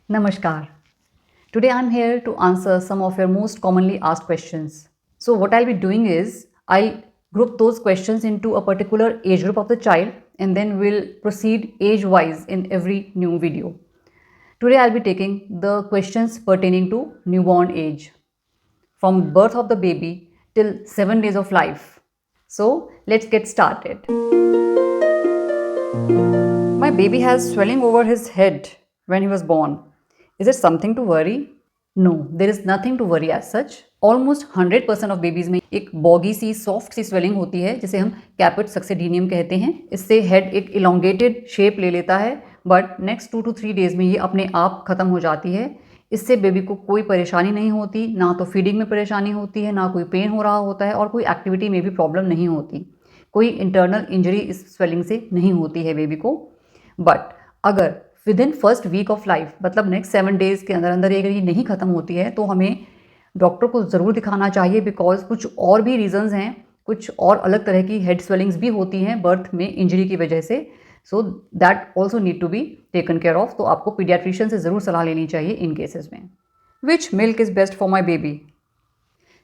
Namaskar. Today I'm here to answer some of your most commonly asked questions. So, what I'll be doing is I'll group those questions into a particular age group of the child and then we'll proceed age wise in every new video. Today I'll be taking the questions pertaining to newborn age from birth of the baby till 7 days of life. So, let's get started. My baby has swelling over his head when he was born. Is it something to worry? No, there is nothing to worry as such. Almost 100% of babies में एक boggy सी soft सी swelling होती है जिसे हम कैपिट सक्सेडिनियम कहते हैं. इससे head एक इलोंगेटेड शेप ले लेता है बट नेक्स्ट 2 to 3 डेज में ये अपने आप खत्म हो जाती है. इससे बेबी को कोई परेशानी नहीं होती, ना तो फीडिंग में परेशानी होती है, ना कोई पेन हो रहा होता है और कोई एक्टिविटी में भी प्रॉब्लम नहीं होती. कोई इंटरनल इंजरी इस स्वेलिंग से नहीं होती है बेबी को. बट अगर within first week of life मतलब नेक्स्ट 7 डेज के अंदर अंदर अगर ये नहीं खत्म होती है तो हमें डॉक्टर को ज़रूर दिखाना चाहिए बिकॉज कुछ और भी रीजंस हैं, कुछ और अलग तरह की हेड स्वेलिंग्स भी होती हैं बर्थ में इंजरी की वजह से. So that also need to be taken care of. तो आपको पीडियाट्रिशियन से ज़रूर सलाह लेनी चाहिए इन केसेस में. Which milk is best for my baby?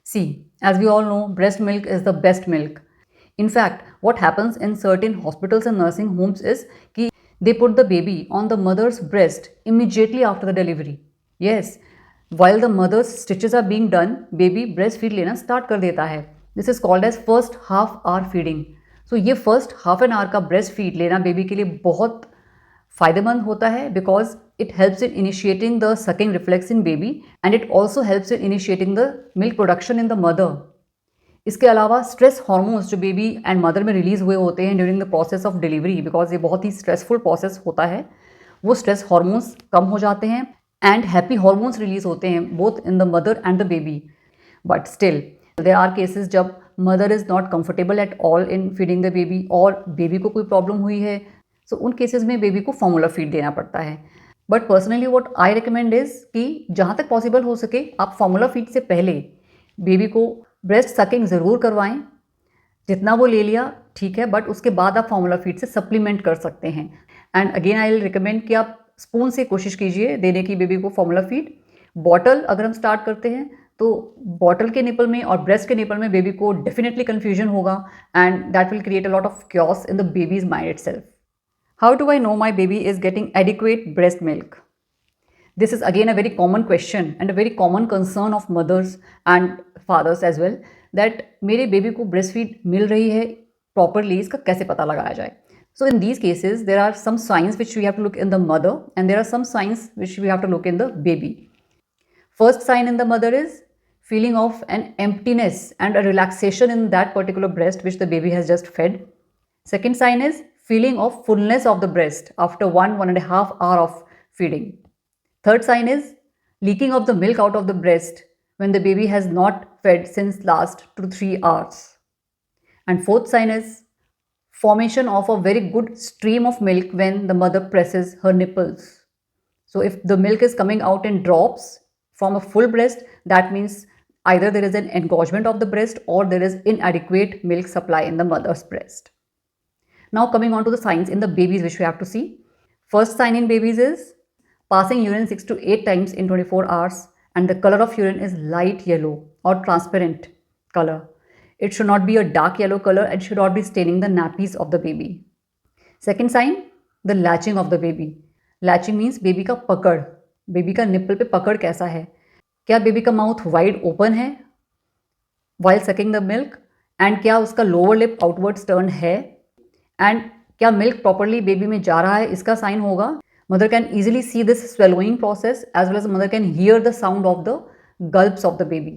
See, as we all know, breast milk is the best milk. In fact, what happens in certain hospitals and nursing homes is कि they put the baby on the mother's breast immediately after the delivery. Yes, while the mother's stitches are being done, baby breastfeed लेना start कर देता है. This is called as first half hour feeding. So ये first half an hour का breastfeed लेना baby के लिए बहुत फ़ायदेमंद होता है because it helps in initiating the sucking reflex in baby and it also helps in initiating the milk production in the mother. इसके अलावा स्ट्रेस हार्मोन्स जो बेबी एंड मदर में रिलीज़ हुए होते हैं during the process of delivery, because ये बहुत ही stressful process होता है, वो स्ट्रेस हार्मोन्स कम हो जाते हैं एंड हैप्पी हार्मोन्स रिलीज होते हैं both in the mother and the baby. But still there are cases जब mother is not comfortable at all in feeding the baby और बेबी को कोई प्रॉब्लम हुई है, सो उन केसेस में बेबी को फॉर्मूला फीड देना पड़ता है. But personally what I recommend is कि जहाँ तक पॉसिबल हो सके आप फॉर्मूला फीड से पहले बेबी को ब्रेस्ट सकिंग ज़रूर करवाएं. जितना वो ले लिया ठीक है, बट उसके बाद आप फॉर्मूला फीड से सप्लीमेंट कर सकते हैं. And again I will recommend कि आप स्पून से कोशिश कीजिए देने की बेबी को फॉर्मूला फीड. बॉटल अगर हम स्टार्ट करते हैं तो बॉटल के निपल में और ब्रेस्ट के निपल में बेबी को डेफिनेटली कन्फ्यूजन होगा and that will create a lot of chaos in the babies mind itself. How do I know my baby is getting adequate breast milk? This is again a very common question and a very common concern of mothers and fathers as well, that मेरे baby को breast feed मिल रही है properly, इसका कैसे पता लगाया जाए. So in these cases there are some signs which we have to look in the mother and there are some signs which we have to look in the baby. First sign in the mother is feeling of an emptiness and a relaxation in that particular breast which the baby has just fed. Second sign is feeling of fullness of the breast after 1.5 hour of feeding. Third sign is leaking of the milk out of the breast when the baby has not fed since last 2 to 3 hours. And fourth sign is formation of a very good stream of milk when the mother presses her nipples. So if the milk is coming out in drops from a full breast, that means either there is an engorgement of the breast or there is inadequate milk supply in the mother's breast. Now coming on to the signs in the babies which we have to see. First sign in babies is passing urine 6 to 8 times in 24 hours and the color of urine is light yellow or transparent color. It should not be a dark yellow color and should not be staining the nappies of the baby. Second sign, the latching of the baby. Latching means baby का पकड़, baby का nipple पे पकड़ कैसा है. क्या baby का mouth wide open है while sucking the milk and क्या उसका लोअर लिप आउटवर्ड्स टर्न है एंड क्या मिल्क प्रॉपरली बेबी में जा रहा है, इसका साइन होगा. Mother can easily see this swallowing process as well as mother can hear the sound of the gulps of the baby.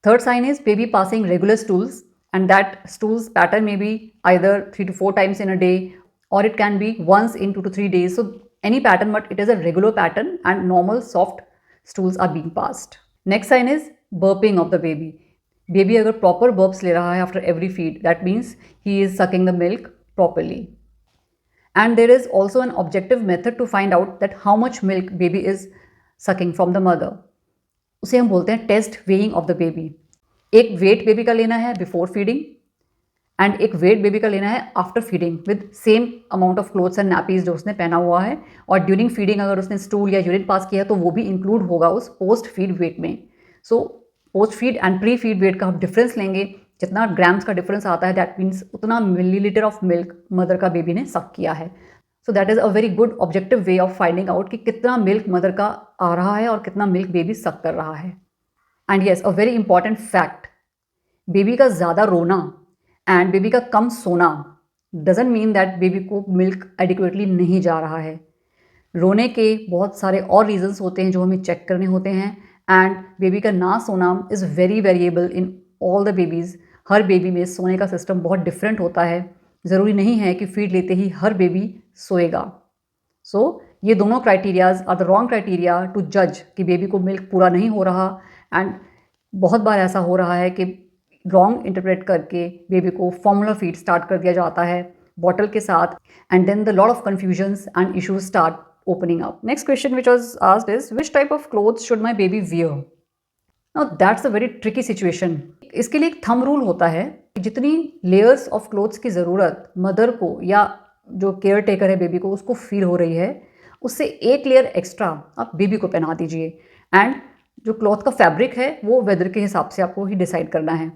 Third sign is baby passing regular stools and that stools pattern may be either 3 to 4 times in a day or it can be once in 2 to 3 days. So any pattern, but it is a regular pattern and normal soft stools are being passed. Next sign is burping of the baby. Baby अगर proper burps ले रहा है after every feed, that means he is sucking the milk properly. And there is also an objective method to find out that how much milk baby is sucking from the mother. उसे हम बोलते हैं test weighing of the baby. एक weight baby का लेना है before feeding and एक weight baby का लेना है after feeding with same amount of clothes and nappies जो उसने पहना हुआ है, और ड्यूरिंग फीडिंग अगर उसने स्टूल या यूरिन पास किया तो वो भी इंक्लूड होगा उस पोस्ट फीड वेट में। So post feed and pre feed weight का हम डिफरेंस लेंगे, जितना ग्राम्स का डिफरेंस आता है दैट मीन्स उतना मिलीलीटर ऑफ मिल्क मदर का बेबी ने सक किया है। So that is a very good objective way of finding out कि कितना मिल्क मदर का आ रहा है और कितना मिल्क बेबी सक कर रहा है। And yes, a very important fact, baby का ज़्यादा रोना एंड बेबी का कम सोना डजंट मीन दैट बेबी को मिल्क एडिक्वेटली नहीं जा रहा है। रोने के बहुत सारे और रीजंस होते हैं जो हमें चेक करने होते हैं, एंड बेबी का ना सोना is very variable in all the babies. Her baby में सोने का सिस्टम बहुत डिफरेंट होता है, ज़रूरी नहीं है कि फीड लेते ही हर बेबी सोएगा। सो ये दोनों criterias are the wrong criteria to जज कि बेबी को मिल्क पूरा नहीं हो रहा, एंड बहुत बार ऐसा हो रहा है कि रॉन्ग इंटरप्रेट करके बेबी को फॉर्मूला फीड स्टार्ट कर दिया जाता है बॉटल के साथ, and then the lot of confusions and issues start opening up. Next question which was asked is which type of clothes should my baby wear. Now that's a very tricky situation. इसके लिए एक thumb rule होता है कि जितनी layers of clothes की ज़रूरत mother को या जो केयर टेकर है बेबी को उसको फील हो रही है, उससे एक लेयर एक्स्ट्रा आप बेबी को पहना दीजिए। एंड जो क्लॉथ का फैब्रिक है वो वेदर के हिसाब से आपको ही डिसाइड करना है।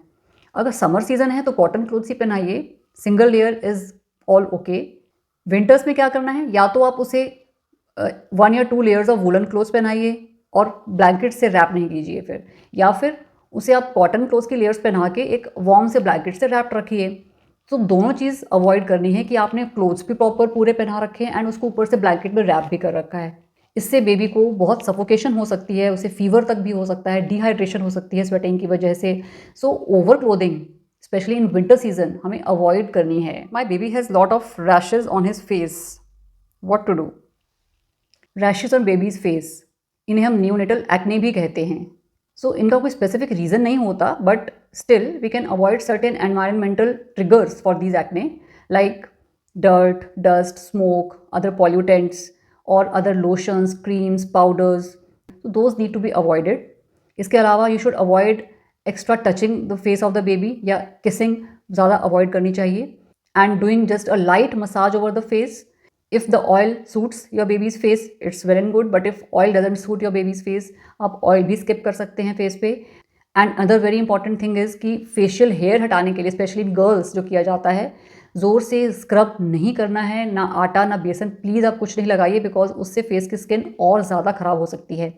अगर समर सीजन है तो कॉटन क्लोथ्स ही पहनाइए, single layer is all okay. Winters में क्या करना है, या तो आप उसे 1 या 2 लेयर्स ऑफ वुलन क्लोथ्स पहनाइए और ब्लैंकेट से रैप नहीं कीजिए फिर, या फिर उसे आप कॉटन क्लोथ्स की लेयर्स पहना के एक वार्म से ब्लैंकेट से रैप रखिए। तो दोनों चीज़ अवॉइड करनी है कि आपने क्लोथ्स भी प्रॉपर पूरे पहना रखे हैं एंड उसको ऊपर से ब्लैंकेट में रैप भी कर रखा है। इससे बेबी को बहुत सफोकेशन हो सकती है, उसे फीवर तक भी हो सकता है, डिहाइड्रेशन हो सकती है स्वेटिंग की वजह से। So over clothing specially in winter season हमें अवॉइड करनी है। My baby has lot of rashes on his face, what to do. Rashes on baby's face, इन्हें हम न्यूनेटल एक्ने भी कहते हैं। सो इनका कोई स्पेसिफिक रीज़न नहीं होता, but still we can avoid certain environmental triggers for these acne like dirt, dust, smoke, other pollutants, or other lotions, creams, powders. So those need to be avoided. इसके अलावा you should avoid extra touching the face of the baby या kissing ज़्यादा avoid करनी चाहिए, and doing just a light massage over the face. If the oil suits your baby's face, it's well and good, but if oil doesn't suit your baby's face, आप oil भी skip कर सकते हैं face पे। And other very important thing is कि facial hair हटाने के लिए स्पेशली गर्ल्स जो किया जाता है, ज़ोर से स्क्रब नहीं करना है, ना आटा ना बेसन, प्लीज़ आप कुछ नहीं लगाइए बिकॉज उससे फेस की स्किन और ज़्यादा ख़राब हो सकती है।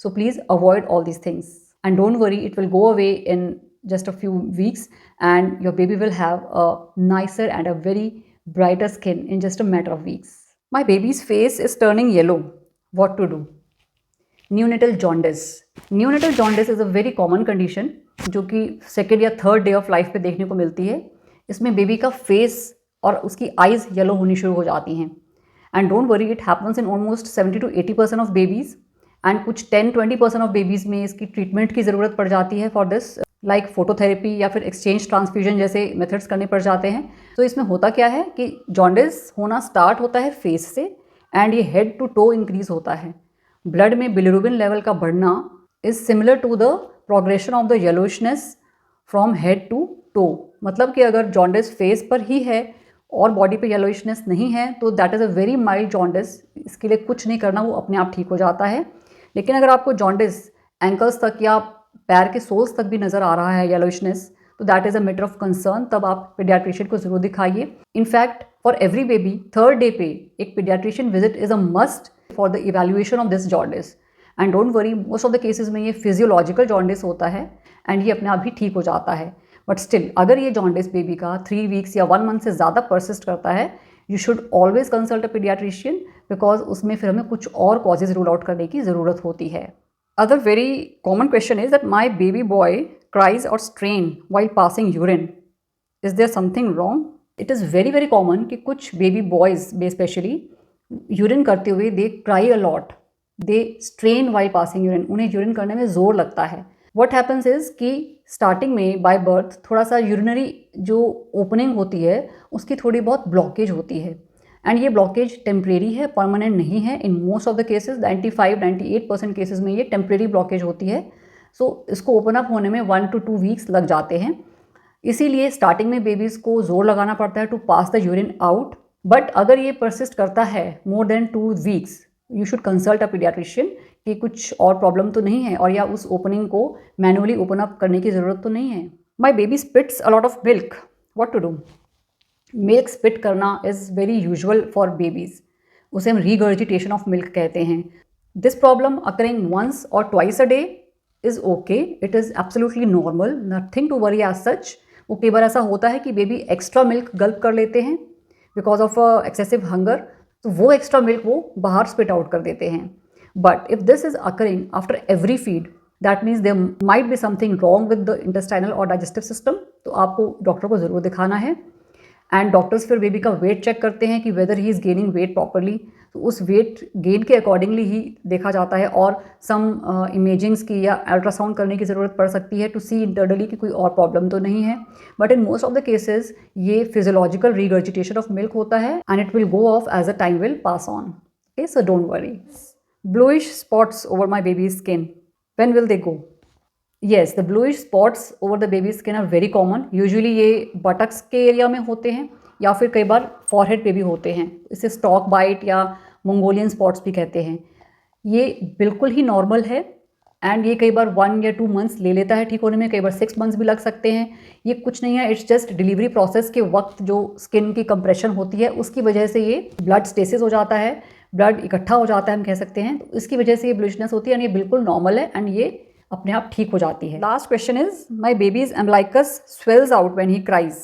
So please avoid all these things and don't worry, it will go away in just a few weeks and your baby will have a nicer and a very brighter skin in just a matter of weeks. My baby's face is turning yellow. What to do? Neonatal jaundice. Neonatal jaundice is a very common condition जो कि 2nd या 3rd day of life पे देखने को मिलती है। इसमें baby का फेस और उसकी आइज़ येलो होनी शुरू हो जाती हैं। And don't worry, it happens in almost 70 to 80% of babies, and कुछ 10-20% ऑफ बेबीज़ में इसकी ट्रीटमेंट की ज़रूरत पड़ जाती है फॉर दिस, लाइक फोटोथेरेपी या फिर एक्सचेंज ट्रांसफ्यूजन जैसे मेथड्स करने पड़ जाते हैं। तो इसमें होता क्या है कि जॉन्डिस होना स्टार्ट होता है फेस से एंड ये हेड टू टो इंक्रीज होता है। ब्लड में बिलिरुबिन लेवल का बढ़ना is similar to the progression of the yellowishness from head to toe. मतलब कि अगर जॉन्डिस फेस पर ही है और बॉडी पे येलोइशनेस नहीं है तो that is a very mild jaundice, इसके लिए कुछ नहीं करना, वो अपने आप ठीक हो जाता है। लेकिन अगर आपको जॉन्डिस एंकल्स तक या पैर के सोल्स तक भी नज़र आ रहा है येलोइशनेस, तो that is a matter of concern, तब आप पीडियाट्रिशियन को ज़रूर दिखाइए। In fact for every baby 3rd day पे एक paediatrician visit is a must for the evaluation of this jaundice. And don't worry, most of the cases में ये physiological jaundice होता है एंड ये अपने आप ही ठीक हो जाता है। बट स्टिल अगर ये जॉन्डिस बेबी का 3 वीक्स या 1 मंथ से ज़्यादा परसिस्ट करता है, you should always consult a paediatrician because उसमें फिर हमें कुछ और कॉजेज रूल आउट करने की ज़रूरत होती है। Other very common question is that my baby boy cries or strain while passing urine. Is there something wrong? It is very very common कि कुछ baby boys especially urine करते हुए they cry a lot, they strain while passing urine, उन्हें urine करने में ज़ोर लगता है। What happens is कि स्टार्टिंग में बाय बर्थ थोड़ा सा यूरिनरी जो ओपनिंग होती है उसकी थोड़ी बहुत ब्लॉकेज होती है, एंड ये ब्लॉकेज टेम्परेरी है, परमानेंट नहीं है। इन most of the cases 95-98% cases में ये टेम्परेरी ब्लॉकेज होती है। सो इसको ओपन अप होने में 1 to 2 वीक्स लग जाते हैं। इसीलिए स्टार्टिंग में बेबीज़ को जोर लगाना पड़ता है to pass the urine out. But अगर ये परसिस्ट करता है more than 2 weeks, you should consult a paediatrician कि कुछ और प्रॉब्लम तो नहीं है और या उस ओपनिंग को मैनुअली ओपन अप करने की ज़रूरत तो नहीं है। My baby spits a lot of milk, what to do? Milk spit करना is very usual for babies, उसे हम रीगर्जिटेशन ऑफ मिल्क कहते हैं। दिस प्रॉब्लम अकरिंग वंस और twice a day is okay, it is absolutely normal, nothing to worry as such. वो कई बार ऐसा होता है कि बेबी एक्स्ट्रा मिल्क गल्प कर लेते हैं बिकॉज ऑफ एक्सेसिव हंगर, तो वो एक्स्ट्रा मिल्क वो बाहर स्पिट आउट कर देते हैं। But if this is occurring after every feed, that means there might be something wrong with the intestinal और डाइजेस्टिव सिस्टम, तो आपको डॉक्टर को ज़रूर दिखाना है। एंड डॉक्टर्स फिर बेबी का वेट चेक करते हैं कि whether he is gaining weight properly, तो उस वेट गेन के अकॉर्डिंगली ही देखा जाता है। और सम इमेजिंग्स की या अल्ट्रासाउंड करने की ज़रूरत पड़ सकती है टू सी इंटरनली कि कोई और प्रॉब्लम तो नहीं है। But in most of the cases ये फिजियोलॉजिकल रीगर्जिटेशन ऑफ मिल्क होता है and it will go off as a time will pass on. Okay, so don't worry. Bluish spots over my baby skin, when will they go? Yes, the bluish spots over the baby skin are very common. Usually ये buttocks के area में होते हैं या फिर कई बार forehead पे भी होते हैं। इसे स्टॉक बाइट या मंगोलियन स्पॉट्स भी कहते हैं। ये बिल्कुल ही नॉर्मल है एंड ये कई बार 1 या 2 मंथ्स ले लेता है ठीक होने में, कई बार 6 मंथ्स भी लग सकते हैं। ये कुछ नहीं है, इट्स जस्ट डिलीवरी प्रोसेस के वक्त जो स्किन की कंप्रेशन होती है उसकी वजह से ये ब्लड स्टेसिस हो जाता है, ब्लड इकट्ठा हो जाता है हम कह सकते हैं, तो इसकी वजह से ये ब्लूइशनेस होती है एंड ये बिल्कुल नॉर्मल है एंड ये अपने आप ठीक हो जाती है। Last question is, my babies umbilicus swells out when he cries.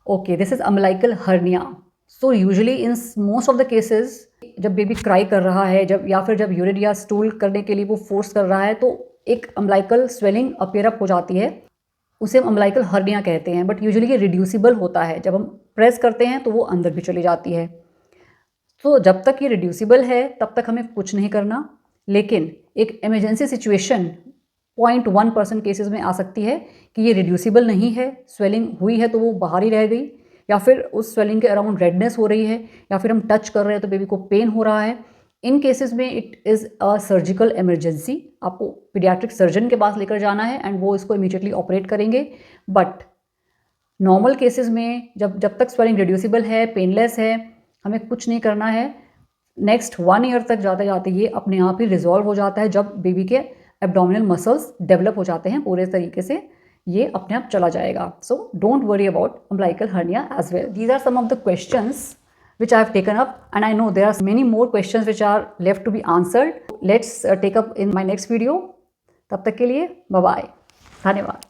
Okay, this is umbilical hernia. So usually in most of the cases जब बेबी क्राई कर रहा है, जब या फिर जब यूरिन या स्टूल करने के लिए वो फोर्स कर रहा है, तो एक अम्बिलिकल स्वेलिंग अपीयर अप हो जाती है, उसे हम अम्बिलिकल हर्निया कहते हैं। बट यूजुअली ये रिड्यूसिबल होता है, जब हम प्रेस करते हैं तो वो अंदर भी चली जाती है। तो जब तक ये रिड्यूसिबल है तब तक हमें कुछ नहीं करना, लेकिन एक इमरजेंसी सिचुएशन 0.1% केसेस में आ सकती है कि ये रिड्यूसिबल नहीं है, स्वेलिंग हुई है तो वो बाहर ही रह गई, या फिर उस स्वेलिंग के अराउंड रेडनेस हो रही है, या फिर हम टच कर रहे हैं तो बेबी को पेन हो रहा है। इन केसेस में it is a surgical emergency, आपको पीडियाट्रिक सर्जन के पास लेकर जाना है एंड वो इसको इमीडिएटली ऑपरेट करेंगे। बट नॉर्मल केसेस में जब तक स्वेलिंग रिड्यूसिबल है, पेनलेस है, हमें कुछ नहीं करना है। नेक्स्ट 1 ईयर तक जाते जाते ये अपने आप ही रिजॉल्व हो जाता है। जब बेबी के एब्डोमिनल मसल्स डेवलप हो जाते हैं पूरे तरीके से, ये अपने आप चला जाएगा। So don't worry about umbilical hernia as well. These are some of the questions which I have taken up, and I know there are many more questions which are left to be answered. Let's take up in my next video. तब तक के लिए bye bye, धन्यवाद।